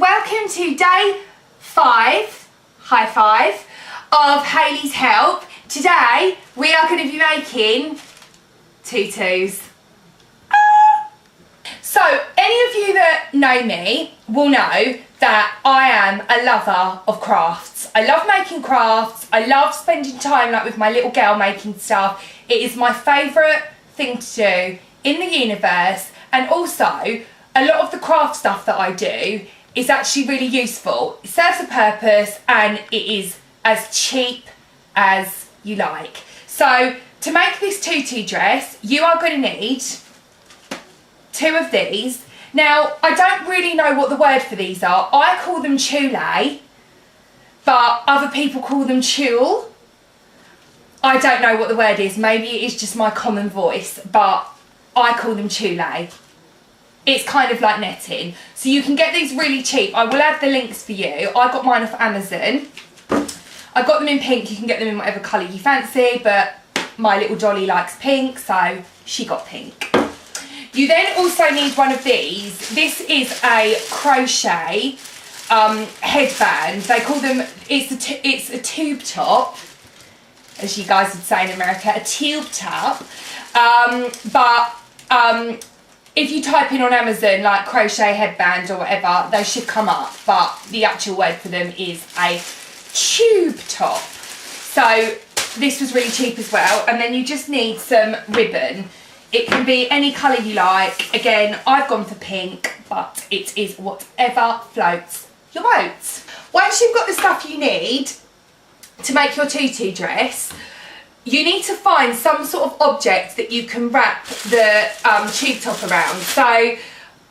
welcome to day 5, high five, of Hayley's help. Today we are going to be making tutus. So any of you that know me will know that I am a lover of crafts. I love making crafts. I love spending time like with my little girl making stuff. It is my favourite thing to do in the universe, and also a lot of the craft stuff that I do is actually really useful. It serves a purpose and it is as cheap as you like. So to make this tutu dress, you are going to need 2 of these. Now, I don't really know what the word for these are. I call them tulle, but other people call them tulle. I don't know what the word is. Maybe it is just my common voice, but I call them tulle. It's kind of like netting. So you can get these really cheap. I will add the links for you. I got mine off Amazon. I got them in pink. You can get them in whatever colour you fancy, but my little dolly likes pink, so she got pink. You then also need one of these. This is a crochet headband. They call them, it's a tube top, as you guys would say in America, a tube top. If you type in on Amazon like crochet headband or whatever, they should come up, but the actual word for them is a tube top. So this was really cheap as well. And then you just need some ribbon. It can be any colour you like. Again, I've gone for pink, but it is whatever floats your boat. Once you've got the stuff you need to make your tutu dress, you need to find some sort of object that you can wrap the tube top around. So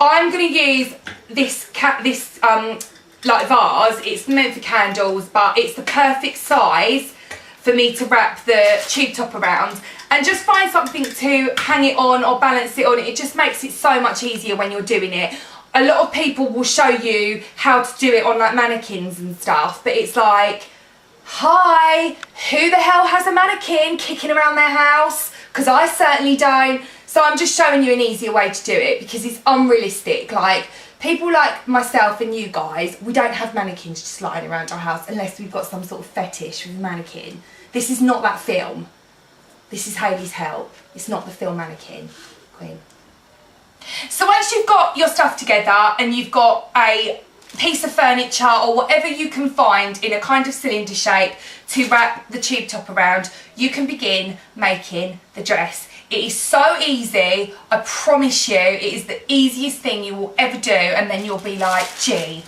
I'm going to use this like vase. It's meant for candles, but it's the perfect size for me to wrap the tube top around. And just find something to hang it on or balance it on. It just makes it so much easier when you're doing it. A lot of people will show you how to do it on like mannequins and stuff, but it's like, hi, who the hell has a mannequin kicking around their house? Because I certainly don't. So I'm just showing you an easier way to do it because it's unrealistic. Like, people like myself and you guys, we don't have mannequins just lying around our house unless we've got some sort of fetish with a mannequin. This is not that film. This is Hayley's help. It's not the film Mannequin Queen. So once you've got your stuff together and you've got a piece of furniture or whatever you can find in a kind of cylinder shape to wrap the tube top around, you can begin making the dress. It is so easy, I promise you, it is the easiest thing you will ever do, and then you'll be like, gee,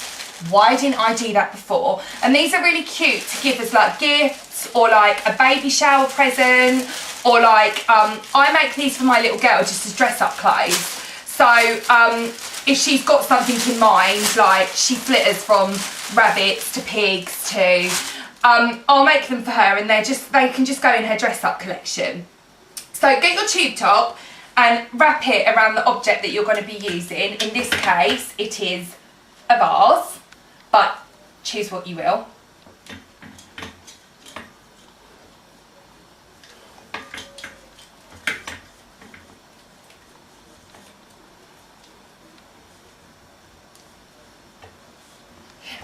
why didn't I do that before? And these are really cute to give as like gifts or like a baby shower present, or like, I make these for my little girl just as dress up clothes. So if she's got something in mind, like she flitters from rabbits to pigs to, I'll make them for her, and they can just go in her dress up collection. So get your tube top and wrap it around the object that you're going to be using. In this case, it is a vase, but choose what you will.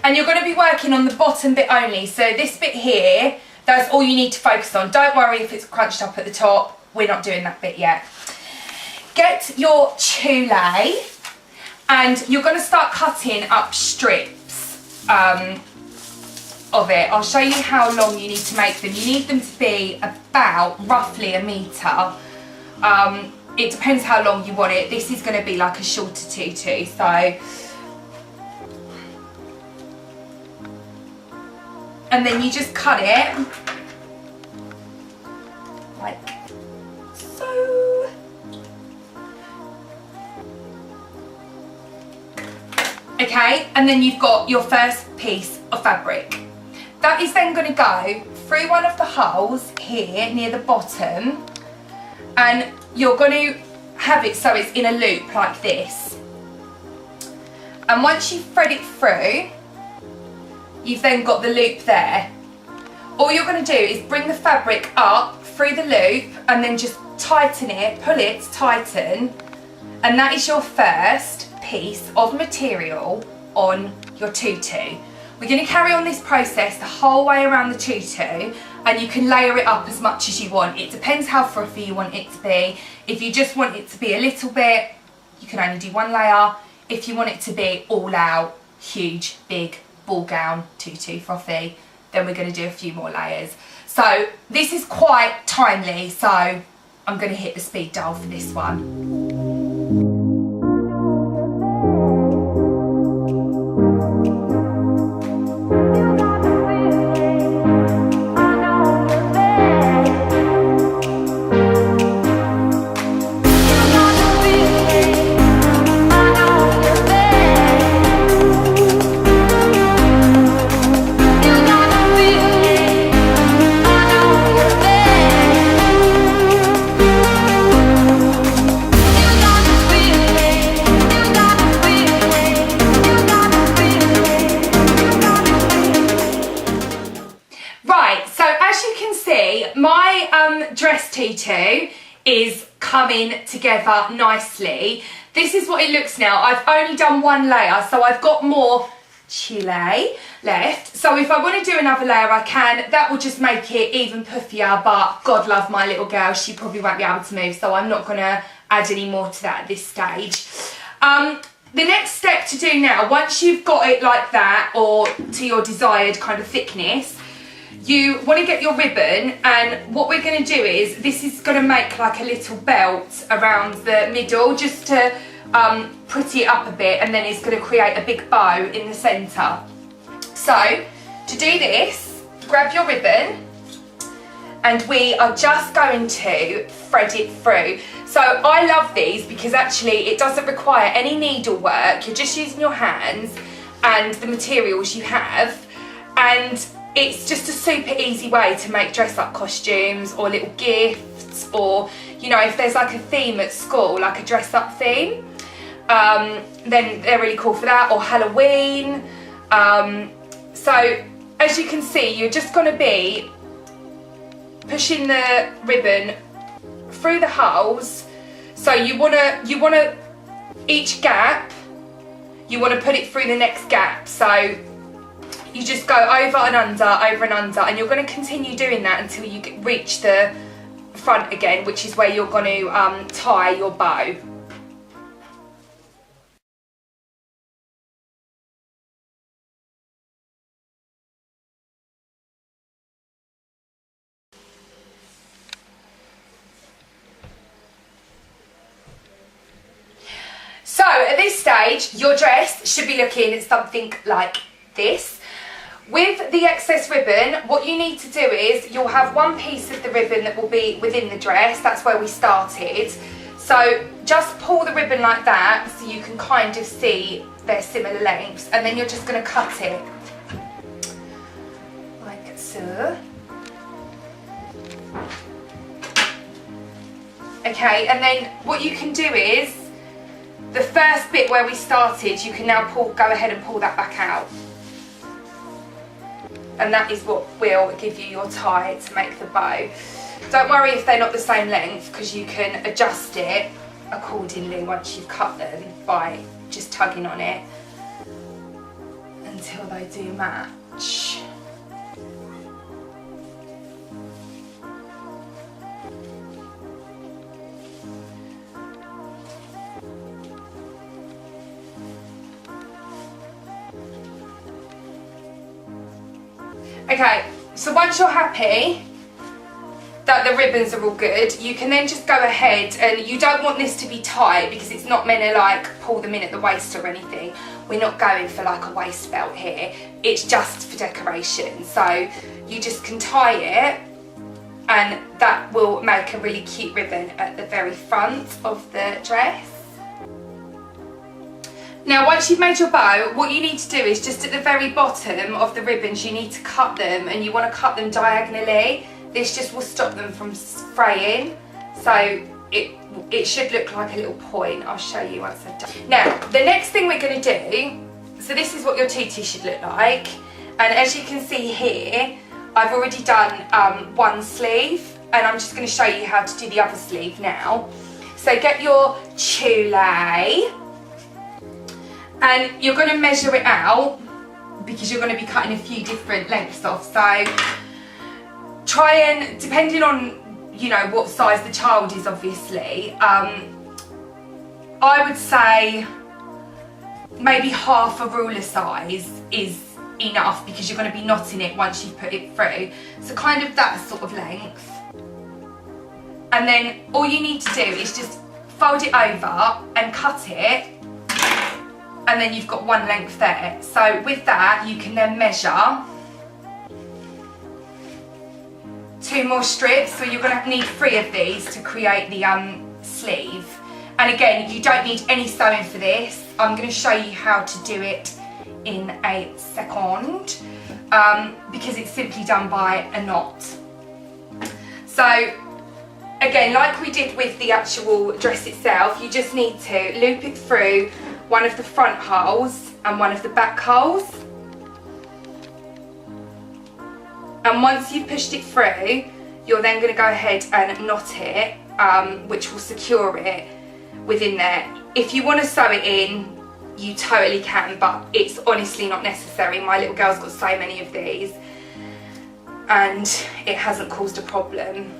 And you're going to be working on the bottom bit only. So this bit here, that's all you need to focus on. Don't worry if it's crunched up at the top. We're not doing that bit yet. Get your tulle and you're going to start cutting up strips of it. I'll show you how long you need to make them. You need them to be about roughly 1 metre. It depends how long you want it. This is going to be like a shorter tutu, so... And then you just cut it like so. Okay, and then you've got your first piece of fabric. That is then going to go through one of the holes here near the bottom, and you're going to have it so it's in a loop like this. And once you thread it through, you've then got the loop there. All you're going to do is bring the fabric up through the loop and then just tighten it, pull it, tighten, and that is your first piece of material on your tutu. We're going to carry on this process the whole way around the tutu, and you can layer it up as much as you want. It depends how fluffy you want it to be. If you just want it to be a little bit, you can only do one layer. If you want it to be all out, huge, big, ball gown, tutu, frothy, then we're going to do a few more layers. So this is quite timely, so I'm going to hit the speed dial for this one. Dress tutu is coming together nicely. This is what it looks now. I've only done one layer, so I've got more chile left. So if I want to do another layer, I can. That will just make it even puffier, but God love my little girl, she probably won't be able to move, so I'm not going to add any more to that at this stage. The next step to do now, once you've got it like that, or to your desired kind of thickness, you want to get your ribbon, and what we're going to do is, this is going to make like a little belt around the middle just to pretty it up a bit, and then it's going to create a big bow in the centre. So to do this, grab your ribbon and we are just going to thread it through. So I love these because actually it doesn't require any needlework. You're just using your hands and the materials you have, and it's just a super easy way to make dress up costumes or little gifts, or you know, if there's like a theme at school, like a dress up theme, then they're really cool for that, or Halloween. So as you can see, you're just going to be pushing the ribbon through the holes. So you want to each gap, you want to put it through the next gap. So you just go over and under, and you're going to continue doing that until you reach the front again, which is where you're going to tie your bow. So at this stage, your dress should be looking something like this. With the excess ribbon, what you need to do is, you'll have one piece of the ribbon that will be within the dress. That's where we started. So just pull the ribbon like that so you can kind of see their similar lengths, and then you're just going to cut it like so. Okay, and then what you can do is, the first bit where we started, you can now go ahead and pull that back out. And that is what will give you your tie to make the bow. Don't worry if they're not the same length, because you can adjust it accordingly once you've cut them by just tugging on it until they do match. Okay, so once you're happy that the ribbons are all good, you can then just go ahead, and you don't want this to be tight because it's not meant to like pull them in at the waist or anything. We're not going for like a waist belt here, it's just for decoration. So you just can tie it, and that will make a really cute ribbon at the very front of the dress. Now once you've made your bow, what you need to do is just at the very bottom of the ribbons, you need to cut them, and you want to cut them diagonally. This just will stop them from fraying, so it should look like a little point. I'll show you once I've done. Now the next thing we're going to do, so this is what your tutu should look like, and as you can see here, I've already done one sleeve, and I'm just going to show you how to do the other sleeve now. So get your tulle, and you're going to measure it out because you're going to be cutting a few different lengths off. So try and, depending on, you know, what size the child is, obviously, I would say maybe half a ruler size is enough, because you're going to be knotting it once you've put it through. So kind of that sort of length. And then all you need to do is just fold it over and cut it, and then you've got one length there. So with that, you can then measure 2 more strips. So you're going to need 3 of these to create the sleeve. And again, you don't need any sewing for this. I'm going to show you how to do it in a second, because it's simply done by a knot. So again, like we did with the actual dress itself, you just need to loop it through one of the front holes and one of the back holes. And once you've pushed it through, you're then going to go ahead and knot it, which will secure it within there. If you want to sew it in, you totally can, but it's honestly not necessary. My little girl's got so many of these and it hasn't caused a problem.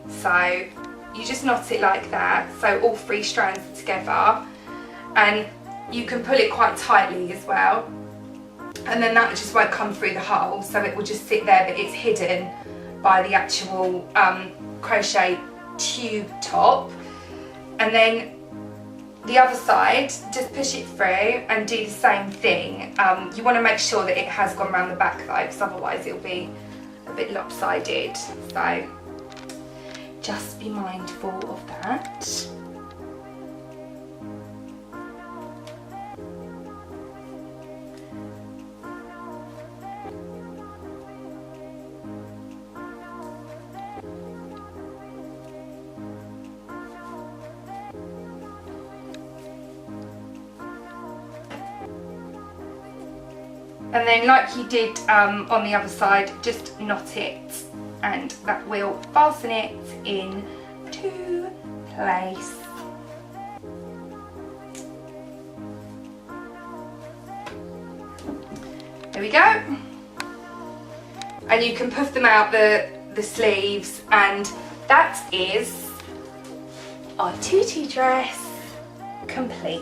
So you just knot it like that, so all 3 strands are together, and you can pull it quite tightly as well, and then that just won't come through the hole, so it will just sit there, but it's hidden by the actual crochet tube top. And then the other side, just push it through and do the same thing. You want to make sure that it has gone around the back though, because otherwise it'll be a bit lopsided, so just be mindful of that. And then, like you did on the other side, just knot it, and that will fasten it in to place. There we go. And you can puff them out the sleeves, and that is our tutu dress complete.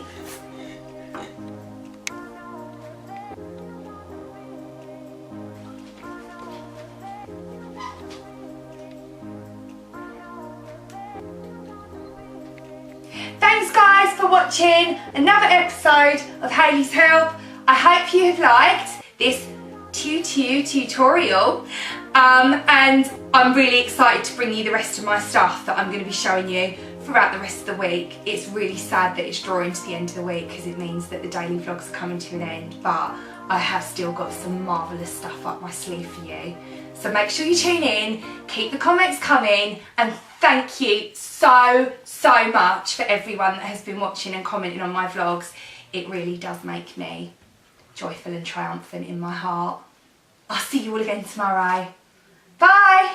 Thanks guys for watching another episode of Hayley's Help. I hope you have liked this tutu tutorial, and I'm really excited to bring you the rest of my stuff that I'm going to be showing you throughout the rest of the week. It's really sad that it's drawing to the end of the week, because it means that the daily vlogs are coming to an end, but I have still got some marvellous stuff up my sleeve for you. So make sure you tune in, keep the comments coming, and thank you so much for everyone that has been watching and commenting on my vlogs. It really does make me joyful and triumphant in my heart. I'll see you all again tomorrow. Bye!